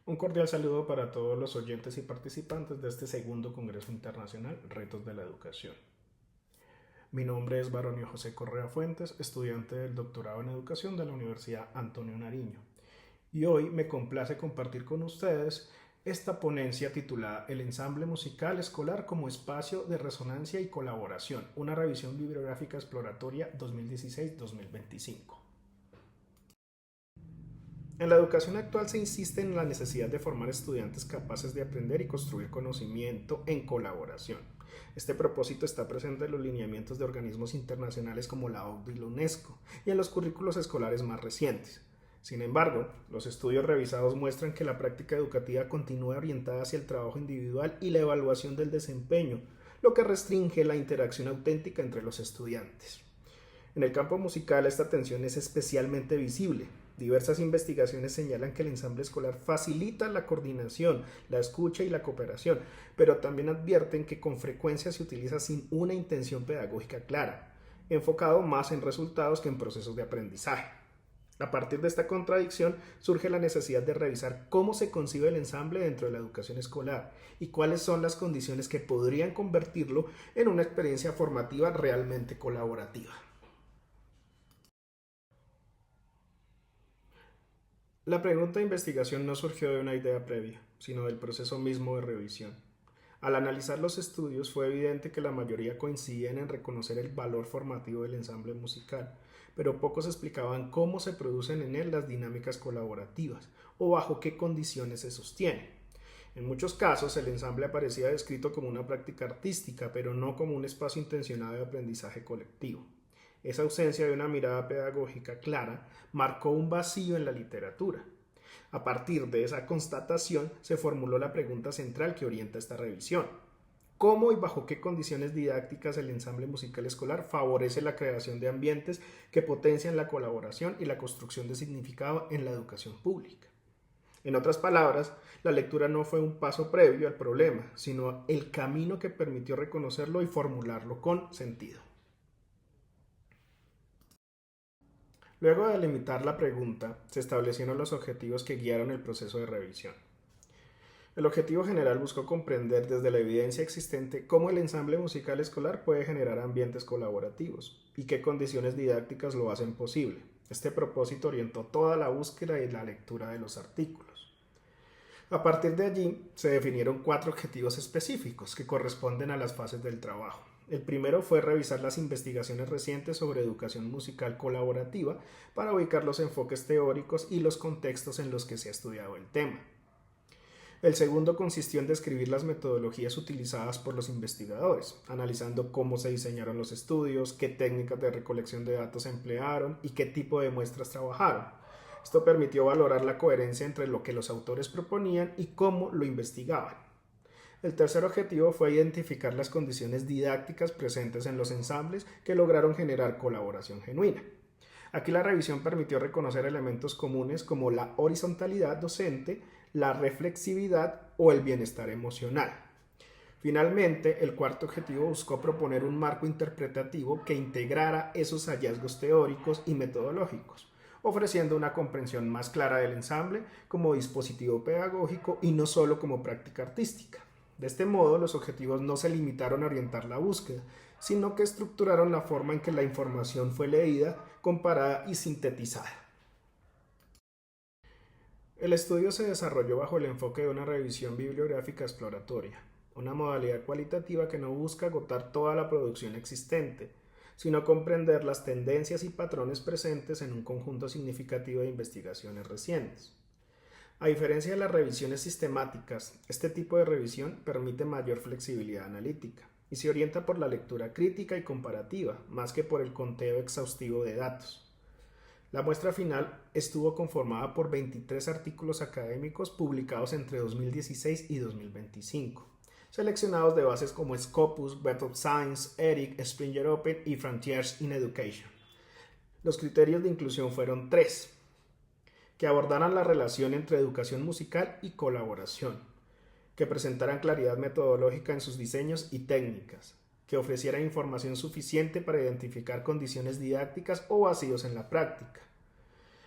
Un cordial saludo para todos los oyentes y participantes de este segundo Congreso Internacional Retos de la Educación. Mi nombre es Baronio José Correa Fuentes, estudiante del doctorado en Educación de la Universidad Antonio Nariño. Y hoy me complace compartir con ustedes esta ponencia titulada El ensamble musical escolar como espacio de resonancia y colaboración, una revisión bibliográfica exploratoria 2016-2025. En la educación actual se insiste en la necesidad de formar estudiantes capaces de aprender y construir conocimiento en colaboración. Este propósito está presente en los lineamientos de organismos internacionales como la OCDE y la UNESCO y en los currículos escolares más recientes. Sin embargo, los estudios revisados muestran que la práctica educativa continúa orientada hacia el trabajo individual y la evaluación del desempeño, lo que restringe la interacción auténtica entre los estudiantes. En el campo musical esta tensión es especialmente visible. Diversas investigaciones señalan que el ensamble escolar facilita la coordinación, la escucha y la cooperación, pero también advierten que con frecuencia se utiliza sin una intención pedagógica clara, enfocado más en resultados que en procesos de aprendizaje. A partir de esta contradicción surge la necesidad de revisar cómo se concibe el ensamble dentro de la educación escolar y cuáles son las condiciones que podrían convertirlo en una experiencia formativa realmente colaborativa. La pregunta de investigación no surgió de una idea previa, sino del proceso mismo de revisión. Al analizar los estudios fue evidente que la mayoría coincidían en reconocer el valor formativo del ensamble musical, pero pocos explicaban cómo se producen en él las dinámicas colaborativas o bajo qué condiciones se sostiene. En muchos casos el ensamble aparecía descrito como una práctica artística, pero no como un espacio intencionado de aprendizaje colectivo. Esa ausencia de una mirada pedagógica clara marcó un vacío en la literatura. A partir de esa constatación se formuló la pregunta central que orienta esta revisión. ¿Cómo y bajo qué condiciones didácticas el ensamble musical escolar favorece la creación de ambientes que potencian la colaboración y la construcción de significado en la educación pública? En otras palabras, la lectura no fue un paso previo al problema, sino el camino que permitió reconocerlo y formularlo con sentido. Luego de delimitar la pregunta, se establecieron los objetivos que guiaron el proceso de revisión. El objetivo general buscó comprender desde la evidencia existente cómo el ensamble musical escolar puede generar ambientes colaborativos y qué condiciones didácticas lo hacen posible. Este propósito orientó toda la búsqueda y la lectura de los artículos. A partir de allí, se definieron 4 objetivos específicos que corresponden a las fases del trabajo. El primero fue revisar las investigaciones recientes sobre educación musical colaborativa para ubicar los enfoques teóricos y los contextos en los que se ha estudiado el tema. El segundo consistió en describir las metodologías utilizadas por los investigadores, analizando cómo se diseñaron los estudios, qué técnicas de recolección de datos se emplearon y qué tipo de muestras trabajaron. Esto permitió valorar la coherencia entre lo que los autores proponían y cómo lo investigaban. El tercer objetivo fue identificar las condiciones didácticas presentes en los ensambles que lograron generar colaboración genuina. Aquí la revisión permitió reconocer elementos comunes como la horizontalidad docente, la reflexividad o el bienestar emocional. Finalmente, el cuarto objetivo buscó proponer un marco interpretativo que integrara esos hallazgos teóricos y metodológicos, ofreciendo una comprensión más clara del ensamble como dispositivo pedagógico y no solo como práctica artística. De este modo, los objetivos no se limitaron a orientar la búsqueda, sino que estructuraron la forma en que la información fue leída, comparada y sintetizada. El estudio se desarrolló bajo el enfoque de una revisión bibliográfica exploratoria, una modalidad cualitativa que no busca agotar toda la producción existente, sino comprender las tendencias y patrones presentes en un conjunto significativo de investigaciones recientes. A diferencia de las revisiones sistemáticas, este tipo de revisión permite mayor flexibilidad analítica y se orienta por la lectura crítica y comparativa, más que por el conteo exhaustivo de datos. La muestra final estuvo conformada por 23 artículos académicos publicados entre 2016 y 2025, seleccionados de bases como Scopus, Web of Science, ERIC, Springer Open y Frontiers in Education. Los criterios de inclusión fueron 3, que abordaran la relación entre educación musical y colaboración, que presentaran claridad metodológica en sus diseños y técnicas, que ofrecieran información suficiente para identificar condiciones didácticas o vacíos en la práctica.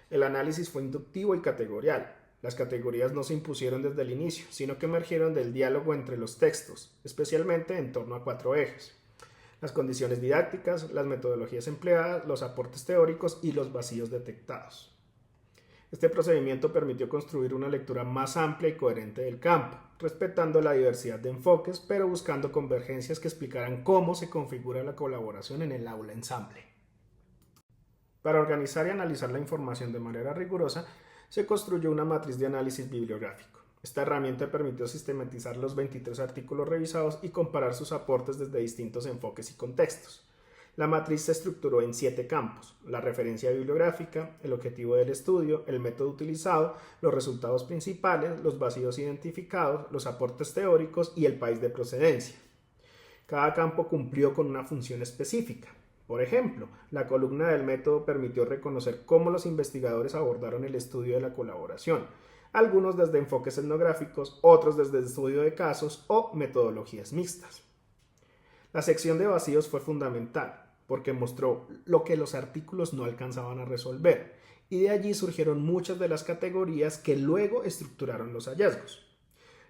El análisis fue inductivo y categorial, Las categorías no se impusieron desde el inicio, sino que emergieron del diálogo entre los textos, especialmente en torno a 4 ejes: las condiciones didácticas, las metodologías empleadas, los aportes teóricos y los vacíos detectados. Este procedimiento permitió construir una lectura más amplia y coherente del campo, respetando la diversidad de enfoques, pero buscando convergencias que explicaran cómo se configura la colaboración en el aula ensamble. Para organizar y analizar la información de manera rigurosa, se construyó una matriz de análisis bibliográfico. Esta herramienta permitió sistematizar los 23 artículos revisados y comparar sus aportes desde distintos enfoques y contextos. La matriz se estructuró en 7 campos: la referencia bibliográfica, el objetivo del estudio, el método utilizado, los resultados principales, los vacíos identificados, los aportes teóricos y el país de procedencia. Cada campo cumplió con una función específica. Por ejemplo, la columna del método permitió reconocer cómo los investigadores abordaron el estudio de la colaboración, algunos desde enfoques etnográficos, otros desde el estudio de casos o metodologías mixtas. La sección de vacíos fue fundamental, porque mostró lo que los artículos no alcanzaban a resolver, y de allí surgieron muchas de las categorías que luego estructuraron los hallazgos.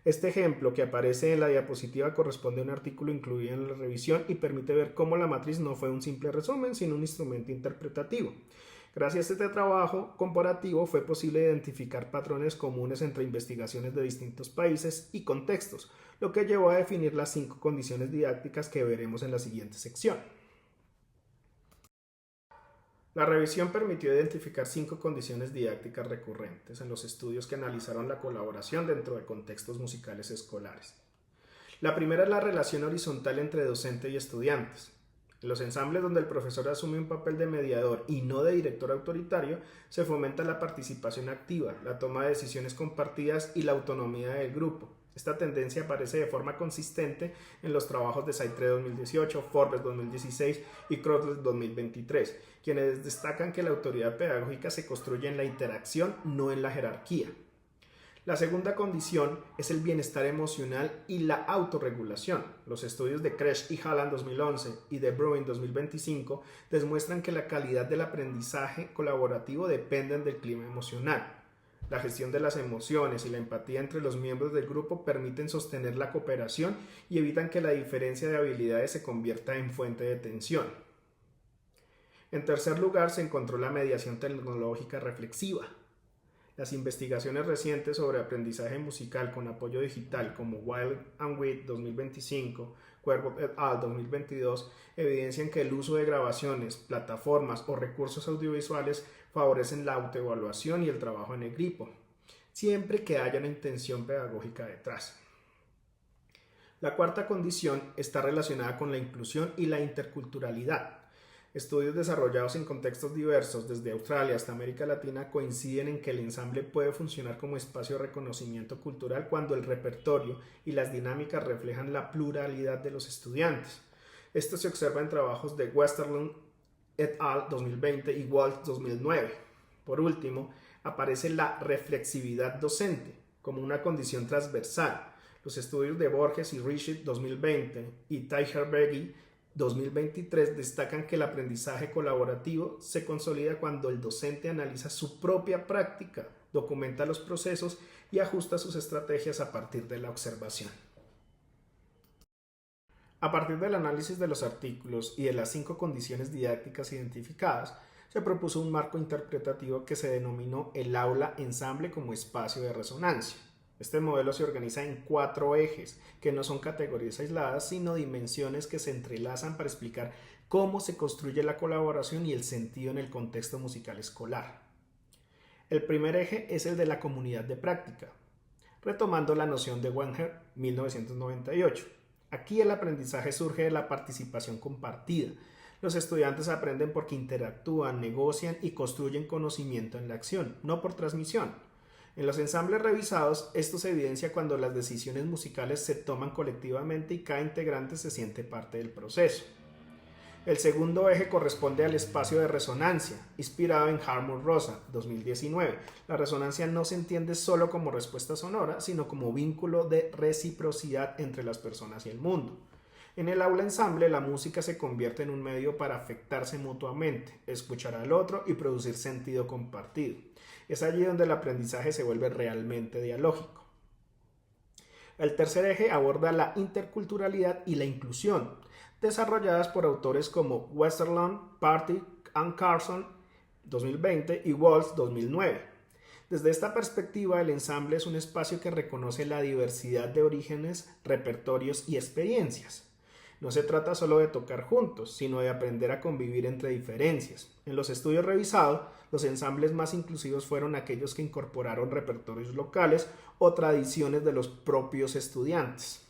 Este ejemplo que aparece en la diapositiva corresponde a un artículo incluido en la revisión y permite ver cómo la matriz no fue un simple resumen, sino un instrumento interpretativo. Gracias a este trabajo comparativo fue posible identificar patrones comunes entre investigaciones de distintos países y contextos, lo que llevó a definir las 5 condiciones didácticas que veremos en la siguiente sección. La revisión permitió identificar 5 condiciones didácticas recurrentes en los estudios que analizaron la colaboración dentro de contextos musicales escolares. La primera es la relación horizontal entre docente y estudiantes. En los ensambles donde el profesor asume un papel de mediador y no de director autoritario, se fomenta la participación activa, la toma de decisiones compartidas y la autonomía del grupo. Esta tendencia aparece de forma consistente en los trabajos de Saitre 2018, Forbes 2016 y Crossley 2023, quienes destacan que la autoridad pedagógica se construye en la interacción, no en la jerarquía. La segunda condición es el bienestar emocional y la autorregulación. Los estudios de Kresch y Halland 2011 y de Bruin 2025 demuestran que la calidad del aprendizaje colaborativo dependen del clima emocional. La gestión de las emociones y la empatía entre los miembros del grupo permiten sostener la cooperación y evitan que la diferencia de habilidades se convierta en fuente de tensión. En tercer lugar, se encontró la mediación tecnológica reflexiva. Las investigaciones recientes sobre aprendizaje musical con apoyo digital, como Wild and Wheat 2025, Cuervo et al. 2022, evidencian que el uso de grabaciones, plataformas o recursos audiovisuales favorecen la autoevaluación y el trabajo en equipo, siempre que haya una intención pedagógica detrás. La cuarta condición está relacionada con la inclusión y la interculturalidad. Estudios desarrollados en contextos diversos, desde Australia hasta América Latina, coinciden en que el ensamble puede funcionar como espacio de reconocimiento cultural cuando el repertorio y las dinámicas reflejan la pluralidad de los estudiantes. Esto se observa en trabajos de Westerlund et al. 2020 y Walsh 2009. Por último, aparece la reflexividad docente como una condición transversal. Los estudios de Borges y Richard 2020 y Teicher-Bergy 2023 destacan que el aprendizaje colaborativo se consolida cuando el docente analiza su propia práctica, documenta los procesos y ajusta sus estrategias a partir de la observación. A partir del análisis de los artículos y de las 5 condiciones didácticas identificadas, se propuso un marco interpretativo que se denominó el aula ensamble como espacio de resonancia. Este modelo se organiza en 4 ejes, que no son categorías aisladas, sino dimensiones que se entrelazan para explicar cómo se construye la colaboración y el sentido en el contexto musical escolar. El primer eje es el de la comunidad de práctica, retomando la noción de Wenger, 1998. Aquí el aprendizaje surge de la participación compartida. Los estudiantes aprenden porque interactúan, negocian y construyen conocimiento en la acción, no por transmisión. En los ensambles revisados, esto se evidencia cuando las decisiones musicales se toman colectivamente y cada integrante se siente parte del proceso. El segundo eje corresponde al espacio de resonancia, inspirado en Hartmut Rosa, 2019. La resonancia no se entiende solo como respuesta sonora, sino como vínculo de reciprocidad entre las personas y el mundo. En el aula ensamble, la música se convierte en un medio para afectarse mutuamente, escuchar al otro y producir sentido compartido. Es allí donde el aprendizaje se vuelve realmente dialógico. El tercer eje aborda la interculturalidad y la inclusión, desarrolladas por autores como Westerlund, Party and Carson 2020 y Walsh 2009. Desde esta perspectiva, el ensamble es un espacio que reconoce la diversidad de orígenes, repertorios y experiencias. No se trata solo de tocar juntos, sino de aprender a convivir entre diferencias. En los estudios revisados, los ensambles más inclusivos fueron aquellos que incorporaron repertorios locales o tradiciones de los propios estudiantes.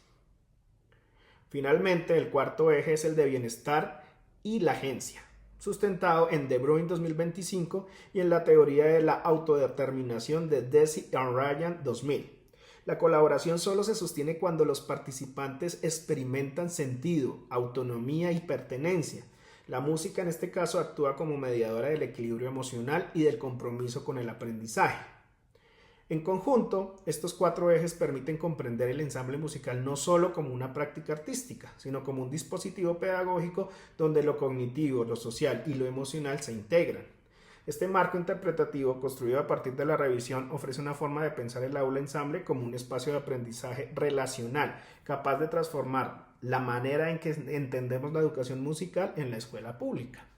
Finalmente, el cuarto eje es el de bienestar y la agencia, sustentado en De Bruin 2025 y en la teoría de la autodeterminación de Deci y Ryan 2000. La colaboración solo se sostiene cuando los participantes experimentan sentido, autonomía y pertenencia. La música en este caso actúa como mediadora del equilibrio emocional y del compromiso con el aprendizaje. En conjunto, estos cuatro ejes permiten comprender el ensamble musical no solo como una práctica artística, sino como un dispositivo pedagógico donde lo cognitivo, lo social y lo emocional se integran. Este marco interpretativo, construido a partir de la revisión, ofrece una forma de pensar el aula ensamble como un espacio de aprendizaje relacional, capaz de transformar la manera en que entendemos la educación musical en la escuela pública.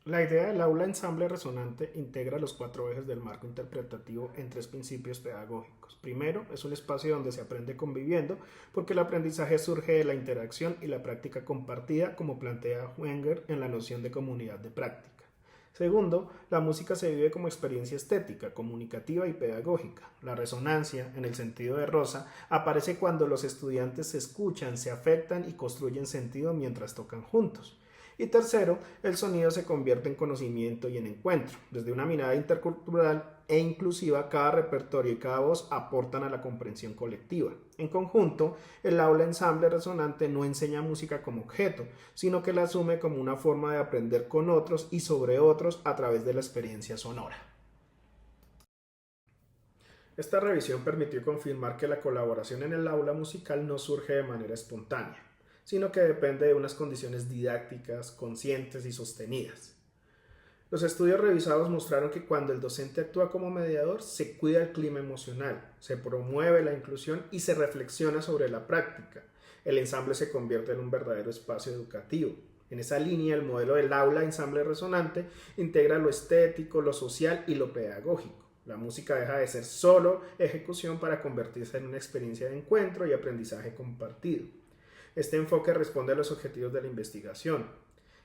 La idea del aula ensamble resonante integra los cuatro ejes del marco interpretativo en tres principios pedagógicos. Primero, es un espacio donde se aprende conviviendo, porque el aprendizaje surge de la interacción y la práctica compartida, como plantea Wenger en la noción de comunidad de práctica. Segundo, la música se vive como experiencia estética, comunicativa y pedagógica. La resonancia, en el sentido de Rosa, aparece cuando los estudiantes se escuchan, se afectan y construyen sentido mientras tocan juntos. Y tercero, el sonido se convierte en conocimiento y en encuentro. Desde una mirada intercultural e inclusiva, cada repertorio y cada voz aportan a la comprensión colectiva. En conjunto, el aula ensamble resonante no enseña música como objeto, sino que la asume como una forma de aprender con otros y sobre otros a través de la experiencia sonora. Esta revisión permitió confirmar que la colaboración en el aula musical no surge de manera espontánea, sino que depende de unas condiciones didácticas, conscientes y sostenidas. Los estudios revisados mostraron que cuando el docente actúa como mediador, se cuida el clima emocional, se promueve la inclusión y se reflexiona sobre la práctica. El ensamble se convierte en un verdadero espacio educativo. En esa línea, el modelo del aula ensamble resonante integra lo estético, lo social y lo pedagógico. La música deja de ser solo ejecución para convertirse en una experiencia de encuentro y aprendizaje compartido. Este enfoque responde a los objetivos de la investigación: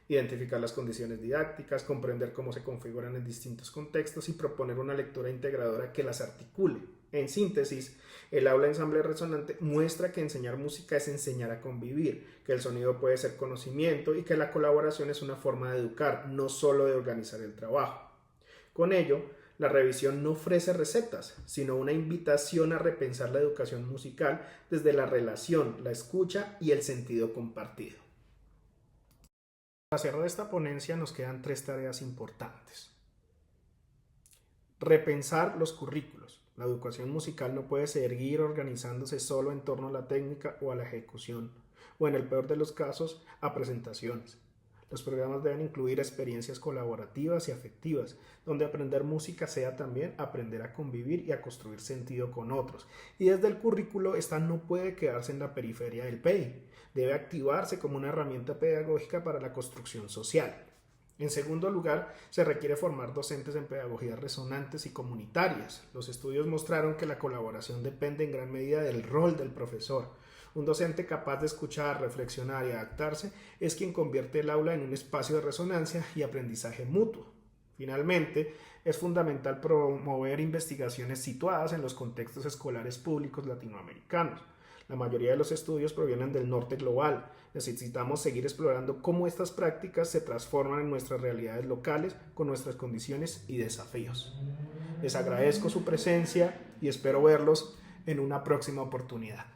identificar las condiciones didácticas, comprender cómo se configuran en distintos contextos y proponer una lectura integradora que las articule. En síntesis, el aula ensamble resonante muestra que enseñar música es enseñar a convivir, que el sonido puede ser conocimiento y que la colaboración es una forma de educar, no solo de organizar el trabajo. Con ello, la revisión no ofrece recetas, sino una invitación a repensar la educación musical desde la relación, la escucha y el sentido compartido. Para cerrar esta ponencia nos quedan tres tareas importantes. Repensar los currículos. La educación musical no puede seguir organizándose solo en torno a la técnica o a la ejecución, o en el peor de los casos, a presentaciones. Los programas deben incluir experiencias colaborativas y afectivas, donde aprender música sea también aprender a convivir y a construir sentido con otros. Y desde el currículo, esta no puede quedarse en la periferia del PEI. Debe activarse como una herramienta pedagógica para la construcción social. En segundo lugar, se requiere formar docentes en pedagogías resonantes y comunitarias. Los estudios mostraron que la colaboración depende en gran medida del rol del profesor. Un docente capaz de escuchar, reflexionar y adaptarse es quien convierte el aula en un espacio de resonancia y aprendizaje mutuo. Finalmente, es fundamental promover investigaciones situadas en los contextos escolares públicos latinoamericanos. La mayoría de los estudios provienen del norte global. Necesitamos seguir explorando cómo estas prácticas se transforman en nuestras realidades locales con nuestras condiciones y desafíos. Les agradezco su presencia y espero verlos en una próxima oportunidad.